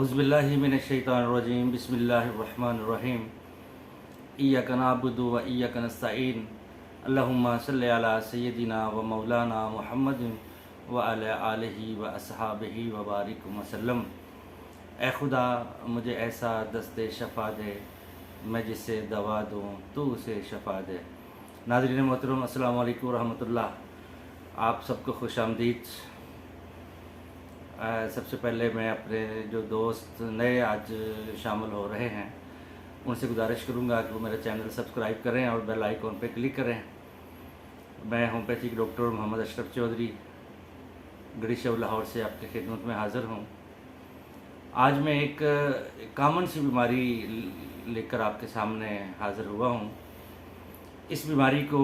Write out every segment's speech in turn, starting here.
औज़ुबिल्लाहि मिनश्शैतानिर्रजीम बिस्मिल्लाहिर्रहमानिर्रहीम इय्याका नअबुदु व इय्याका नस्तईन अल्लाहुम्मा सल्लि अला सय्यदिना व मौलाना मुहम्मदिन व अला आलिहि व अस्हाबिहि व बारिक वसल्लम। ए खुदा मुझे ऐसा दस्ते शफ़ा दे, मैं जिसे दवा दूँ तू उसे शफ़ा दे। नाज़रीन मोहतरम, अस्सलामु अलैकुम व रहमतुल्लाह। आप सबको खुशामदीद। सबसे पहले मैं अपने जो दोस्त नए आज शामिल हो रहे हैं उनसे गुजारिश करूंगा कि वो मेरा चैनल सब्सक्राइब करें और बेल आइकॉन पर क्लिक करें। मैं होम्योपैथिक डॉक्टर मोहम्मद अशरफ चौधरी गढ़ी शव लाहौर से आपकी खिदमत में हाज़िर हूँ। आज मैं एक कॉमन सी बीमारी लेकर आपके सामने हाज़िर हुआ हूँ। इस बीमारी को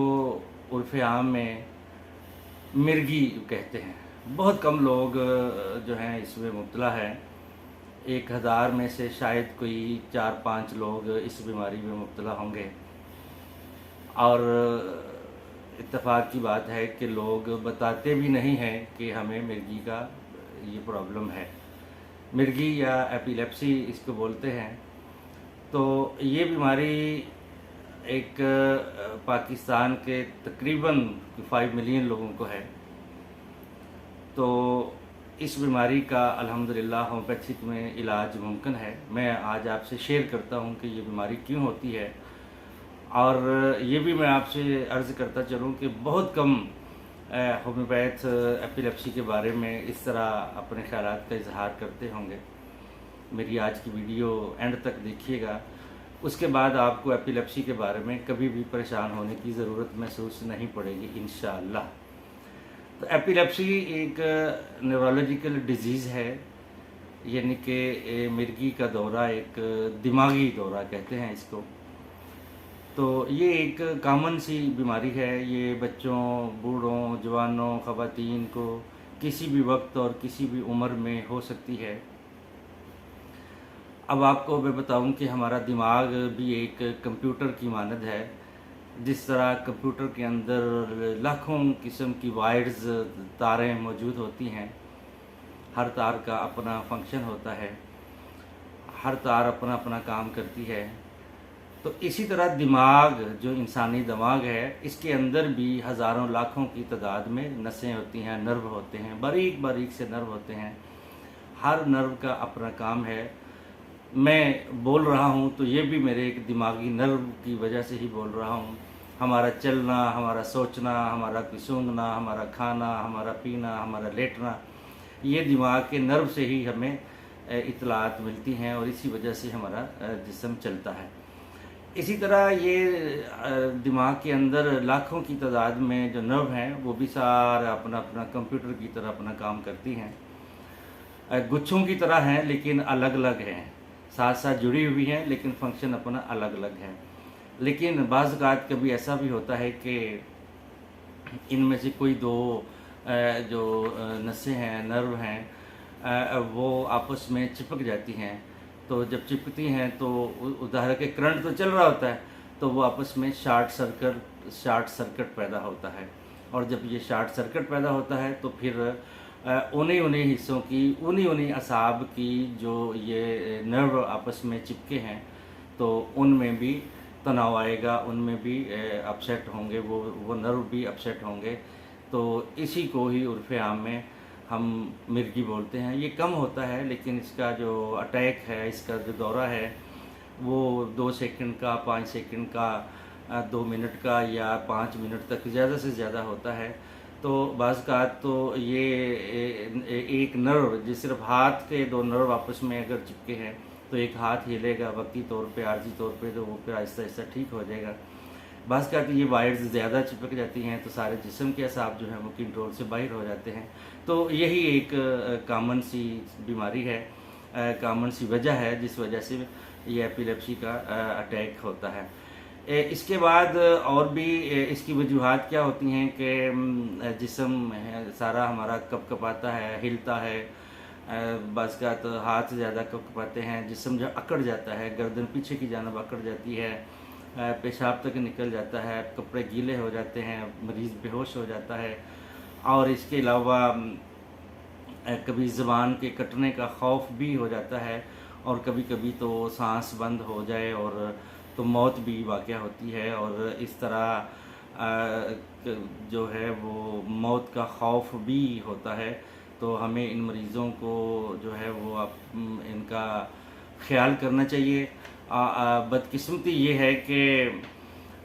उर्फ़े आम में मिर्गी कहते हैं। बहुत कम लोग जो हैं इसमें मुब्तला हैं। 1000 में से शायद कोई 4-5 लोग इस बीमारी में मुब्तला होंगे। और इत्तेफाक की बात है कि लोग बताते भी नहीं हैं कि हमें मिर्गी का ये प्रॉब्लम है। मिर्गी या एपिलेप्सी इसको बोलते हैं। तो ये बीमारी एक पाकिस्तान के तकरीबन 5 मिलियन लोगों को है। तो इस बीमारी का अल्हम्दुलिल्लाह होम्योपैथिक में इलाज मुमकिन है। मैं आज आपसे शेयर करता हूं कि ये बीमारी क्यों होती है, और ये भी मैं आपसे अर्ज़ करता चलूं कि बहुत कम होम्योपैथ एपिलेप्सी के बारे में इस तरह अपने ख्यालात का इजहार करते होंगे। मेरी आज की वीडियो एंड तक देखिएगा, उसके बाद आपको एपिलेप्सी के बारे में कभी भी परेशान होने की ज़रूरत महसूस नहीं पड़ेगी इंशाअल्लाह। तो एपिलेप्सी एक न्यूरोलॉजिकल डिजीज़ है, यानी कि मिर्गी का दौरा, एक दिमागी दौरा कहते हैं इसको। तो ये एक कॉमन सी बीमारी है। ये बच्चों, बूढ़ों, जवानों, ख़वातीन को किसी भी वक्त और किसी भी उम्र में हो सकती है। अब आपको मैं बताऊं कि हमारा दिमाग भी एक कंप्यूटर की मानद है। जिस तरह कंप्यूटर के अंदर लाखों किस्म की वायर्स, तारें मौजूद होती हैं, हर तार का अपना फंक्शन होता है, हर तार अपना अपना काम करती है। तो इसी तरह दिमाग, जो इंसानी दिमाग है, इसके अंदर भी हज़ारों लाखों की तादाद में नसें होती हैं, नर्व होते हैं, बारीक बारीक से नर्व होते हैं। हर नर्व का अपना काम है। मैं बोल रहा हूँ तो ये भी मेरे एक दिमागी नर्व की वजह से ही बोल रहा हूँ। हमारा चलना, हमारा सोचना, हमारा कोई सूंघना, हमारा खाना, हमारा पीना, हमारा लेटना, ये दिमाग के नर्व से ही हमें इत्तलात मिलती हैं और इसी वजह से हमारा जिस्म चलता है। इसी तरह ये दिमाग के अंदर लाखों की तादाद में जो नर्व हैं वो भी सारा अपना अपना कंप्यूटर की तरह अपना काम करती हैं। गुच्छों की तरह हैं लेकिन अलग अलग हैं, साथ साथ जुड़ी हुई हैं लेकिन फंक्शन अपना अलग अलग है। लेकिन बाज़ औक़ात कभी ऐसा भी होता है कि इनमें से कोई दो जो नसें हैं, नर्व हैं, वो आपस में चिपक जाती हैं। तो जब चिपकती हैं तो उदाहरण के करंट तो चल रहा होता है, तो वो आपस में शॉर्ट सर्किट पैदा होता है। और जब ये शॉर्ट सर्किट पैदा होता है तो फिर उन्हीं हिस्सों की, उन्हीं असाब की जो ये नर्व आपस में चिपके हैं, तो उनमें भी तनाव आएगा, उनमें भी अपसेट होंगे, वो नर्व भी अपसेट होंगे। तो इसी को ही उर्फ़े आम में हम मिर्गी बोलते हैं। ये कम होता है लेकिन इसका जो अटैक है, इसका जो दौरा है, वो 2 सेकंड का, 5 सेकंड का, 2 मिनट का या 5 मिनट तक ज़्यादा से ज़्यादा होता है। तो बाज़ औक़ात तो ये एक नर्व, जिस सिर्फ हाथ के 2 नर्व आपस में अगर चिपके हैं तो एक हाथ हिलेगा वक्ती तौर पे, आर्जी तौर पे, तो वो फिर आहिस्ता आहिस्ता ठीक हो जाएगा। बाज़ औक़ात ये वायर्स ज़्यादा चिपक जाती हैं तो सारे जिस्म के असाब जो हैं वो कंट्रोल से बाहर हो जाते हैं। तो यही एक कॉमन सी बीमारी है, कॉमन सी वजह है जिस वजह से ये एपिलेप्सी का अटैक होता है। इसके बाद और भी इसकी वजूहात क्या होती हैं कि जिस्म सारा हमारा कपकपाता है, हिलता है। बाज़ औक़ात हाथ ज़्यादा कपकपाते हैं, जिस्म जो अकड़ जाता है, गर्दन पीछे की जानब अकड़ जाती है, पेशाब तक निकल जाता है, कपड़े गीले हो जाते हैं, मरीज़ बेहोश हो जाता है। और इसके अलावा कभी ज़बान के कटने का खौफ भी हो जाता है, और कभी कभी तो सांस बंद हो जाए और तो मौत भी वाक़या होती है। और इस तरह जो है वो मौत का खौफ भी होता है। तो हमें इन मरीज़ों को जो है वो इनका ख़्याल करना चाहिए। बदकिस्मती ये है कि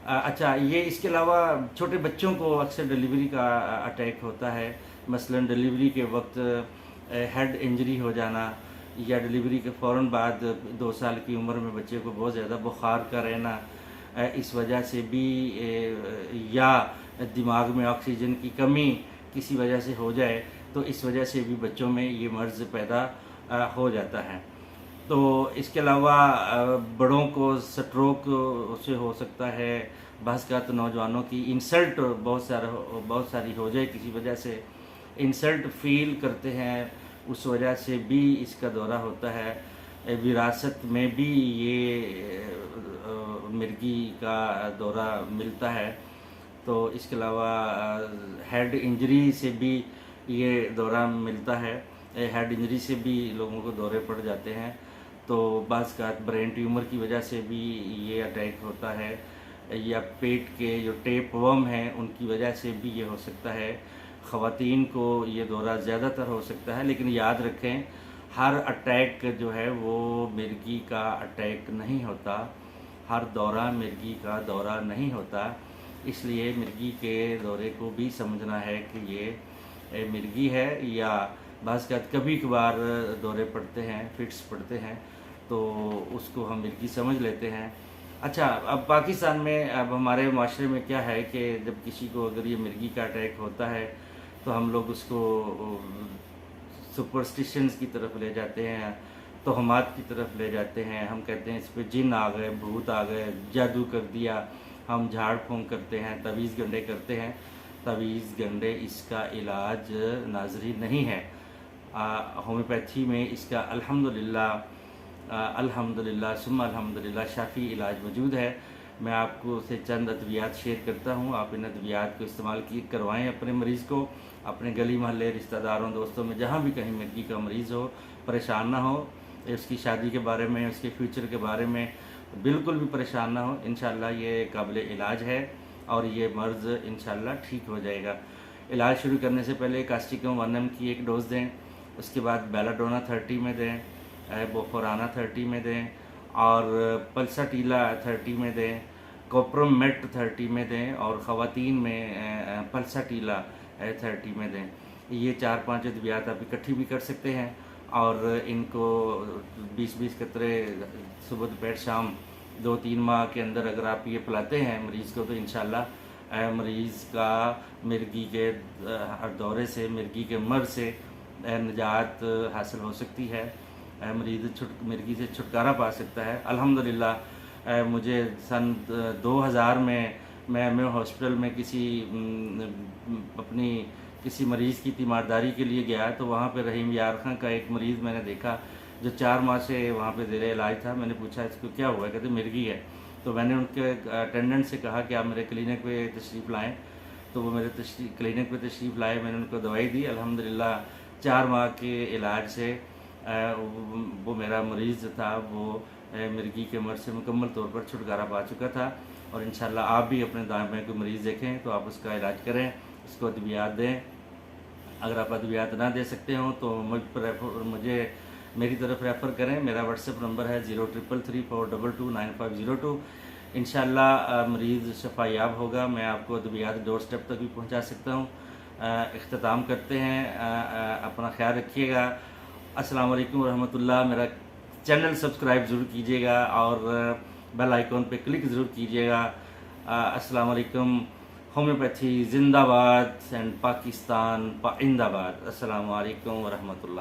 अच्छा, ये इसके अलावा छोटे बच्चों को अक्सर डिलीवरी का अटैक होता है। मसलन डिलीवरी के वक्त हेड इंजरी हो जाना, या डिलीवरी के फ़ौरन बाद 2 साल की उम्र में बच्चे को बहुत ज़्यादा बुखार का रहना, इस वजह से भी या दिमाग में ऑक्सीजन की कमी किसी वजह से हो जाए, तो इस वजह से भी बच्चों में ये मर्ज़ पैदा हो जाता है। तो इसके अलावा बड़ों को स्ट्रोक से हो सकता है। बहस का तो नौजवानों की इंसल्ट बहुत सारी हो जाए, किसी वजह से इंसल्ट फील करते हैं, उस वजह से भी इसका दौरा होता है। विरासत में भी ये मिर्गी का दौरा मिलता है। तो इसके अलावा हेड इंजरी से भी ये दौरा मिलता है। हेड इंजरी से भी लोगों को दौरे पड़ जाते हैं। तो बाज़ का ब्रेन ट्यूमर की वजह से भी ये अटैक होता है, या पेट के जो टेप वर्म हैं उनकी वजह से भी ये हो सकता है। ख़वातीन को ये दौरा ज़्यादातर हो सकता है, लेकिन याद रखें हर अटैक जो है वो मिर्गी का अटैक नहीं होता, हर दौरा मिर्गी का दौरा नहीं होता। इसलिए मिर्गी के दौरे को भी समझना है कि ये मिर्गी है, या बाज़ कभी कभार दौरे पड़ते हैं, फिट्स पड़ते हैं, तो उसको हम मिर्गी समझ लेते हैं। अच्छा, अब पाकिस्तान में अब हमारे माशरे में क्या है कि जब किसी को अगर ये मिर्गी का अटैक होता है तो हम लोग उसको सुपरस्टिशंस की तरफ ले जाते हैं, तोहमात की तरफ ले जाते हैं। हम कहते हैं इस पे जिन आ गए, भूत आ गए, जादू कर दिया। हम झाड़ फूंक करते हैं, तवीज़ गंडे करते हैं। तवीज़ गंडे इसका इलाज नाज़रीन नहीं है। होम्योपैथी में इसका अल्हम्दुलिल्लाह सुम्मा अल्हम्दुलिल्लाह शाफ़ी इलाज मौजूद है। मैं आपको से चंद अद्वियात शेयर करता हूँ, आप इन अद्वियात को इस्तेमाल करवाएँ अपने मरीज़ को, अपने गली मोहल्ले, रिश्तेदारों, दोस्तों में जहाँ भी कहीं मिर्गी का मरीज़ हो, परेशान ना हो। उसकी शादी के बारे में, उसके फ्यूचर के बारे में बिल्कुल भी परेशान ना हो। इंशाअल्लाह ये काबिल इलाज है और ये मर्ज़ इंशाअल्लाह ठीक हो जाएगा। इलाज शुरू करने से पहले कास्टिकम 1 की एक डोज़ दें, उसके बाद बेलाडोना 30 में दें, बोफोराना 30 में दें, और पल्साटीला 30 में दें, कोप्रोमेट 30 में दें, और ख़वातीन में पल्साटीला 30 में दें। ये 4-5 अद्वियात आप इकट्ठी भी कर सकते हैं, और इनको 20-20 कतरे सुबह दोपहर शाम 2-3 माह के अंदर अगर आप ये पिलाते हैं मरीज़ को, तो इंशाअल्लाह मरीज़ का मिर्गी के दौरे से, मिर्गी के मर्ज़ से निजात हासिल हो सकती है। मरीज़ मिर्गी से छुटकारा पा सकता है। अल्हम्दुलिल्लाह मुझे सन 2000 में मैं हॉस्पिटल में अपनी किसी मरीज़ की तीमारदारी के लिए गया, तो वहाँ पे रहीम यार खां का एक मरीज़ मैंने देखा जो 4 माह से वहाँ पे ज़ेरे इलाज था। मैंने पूछा इसको क्या हुआ है, कहते मिर्गी है। तो मैंने उनके अटेंडेंट से कहा कि आप मेरे क्लिनिक पे तशरीफ़ लाएँ। तो वो मेरे क्लिनिक पे तशरीफ़ लाए, मैंने उनको दवाई दी। अल्हम्दुलिल्लाह 4 माह के इलाज से वो मेरा मरीज़ था वो मिर्गी के मर्ज़ से मुकम्मल तौर पर छुटकारा पा चुका था। और इंशाअल्लाह आप भी अपने दाएं में कोई मरीज़ देखें तो आप उसका इलाज करें, उसको अद्वियात दें। अगर आप अद्वियात ना दे सकते हो तो मुझे मेरी तरफ रेफ़र करें। मेरा व्हाट्सएप नंबर है 033342290502। इंशाअल्लाह मरीज़ शफ़ायाब होगा। मैं आपको अद्वियात डोर स्टेप तक भी पहुंचा सकता हूं। इख्तिताम करते हैं, अपना ख्याल रखिएगा। अस्सलाम वालेकुम रहमतुल्लाह। मेरा चैनल सब्सक्राइब ज़रूर कीजिएगा और बेल आइकॉन पे क्लिक ज़रूर कीजिएगा। अस्सलाम वालेकुम। होम्योपैथी जिंदाबाद एंड पाकिस्तान पाइंदाबाद। अस्सलाम वालेकुम रहमतुल्लाह।